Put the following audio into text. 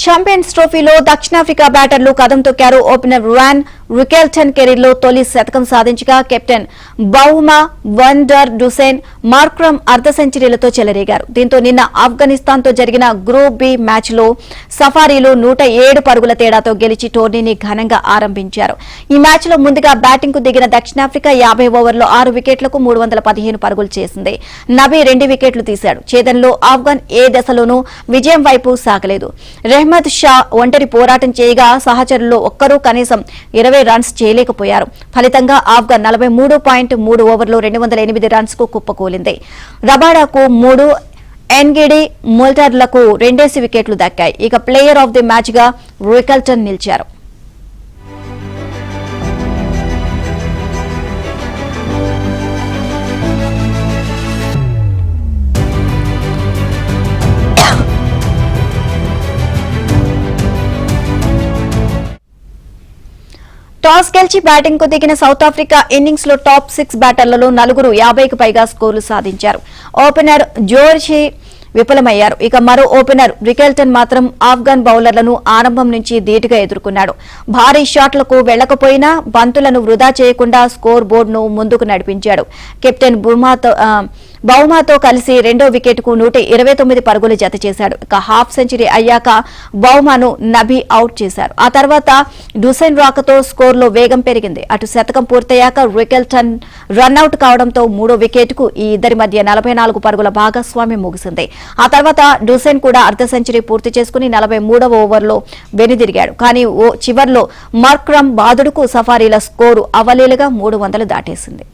Champions ట్రోఫీలో దక్షిణాఫ్రికా బ్యాటర్లు కదం తొక్కారు. Opener van Rickelton కెరీర్లో తొలి శతకం సాధించగా captain Bavuma, van der Dussen, Markram అర్ధ సెంచరీలతో చెలరేగారు. దీంతో నిన్న ఆఫ్ఘనిస్తాన్ తో జరిగిన గ్రూప్ బి మ్యాచ్ లో సఫారీలు 107 పరుగుల తేడాతో గెలిచి టోర్నీని ఘనంగా ఆరంభించారు. ఈ మ్యాచ్ లో ముందుగా బ్యాటింగ్ కు దిగిన దక్షిణాఫ్రికా 50 ఓవర్లో 6 వికెట్లకు 315 పరుగులు చేసింది. నబీ 2 వికెట్లు తీశాడు. ఛేదనలో ఆఫ్ఘన్ ఏ దశలోనూ విజయం వైపు సాగలేదు. రెహ్మద్ షా ఒంటరి పోరాటం చేయగా సహచరుల్లో ఒక్కరూ కనీసం 20 రన్స్ చేయలేకపోయారు. ఫలితంగా ఆఫ్ఘన్ 43.3 ఓవర్లో 208 రన్స్ కు కుప్పకూలింది. రబాడాకు 3, ఎన్గిడి, ముల్టర్లకు 2 వికెట్లు దక్కాయి. ఇక ప్లేయర్ ఆఫ్ ది మ్యాచ్ గా రికెల్టన్ నిలిచారు. టాస్ గెలిచి బ్యాటింగ్ కు దిగిన సౌత్ ఆఫ్రికా ఇన్నింగ్స్ లో టాప్ 6 బ్యాటర్లలో 4 50కి పైగా స్కోర్లు సాధించారు. ఓపెనర్ జోర్జీ విఫలమయ్యారు. ఇక మరో ఓపెనర్ రికెల్టన్ మాత్రం ఆఫ్ఘన్ బౌలర్లను ఆరంభం నుంచి ధీటుగా ఎదుర్కొన్నాడు. భారీ షాట్లకు వెళ్లకపోయినా బంతులను వృధా చేయకుండా స్కోర్ బోర్డును ముందుకు నడిపించాడు. కెప్టెన్ బౌమాతో కలిసి 2వ వికెట్కు 129 పరుగులు జత చేశాడు. ఇక హాఫ్ సెంచరీ అయ్యాక బౌమాను నబీ అవుట్ చేశారు. ఆ తర్వాత డుసెన్ రాకతో స్కోర్లో వేగం పెరిగింది. అటు శతకం పూర్తయ్యాక రికెల్టన్ రన్అట్ కావడంతో 3వ వికెట్కు ఈ ఇద్దరి మధ్య 44 పరుగుల భాగస్వామ్యం ముగిసింది. ఆ తర్వాత డుసెన్ కూడా అర్ధ సెంచరీ పూర్తి చేసుకుని 43వ ఓవర్లో వెనుదిరిగాడు. కానీ చివర్లో మార్క్రమ్ బాదుడుకు సఫారీల స్కోరు అవలీలగా 300 దాటేసింది.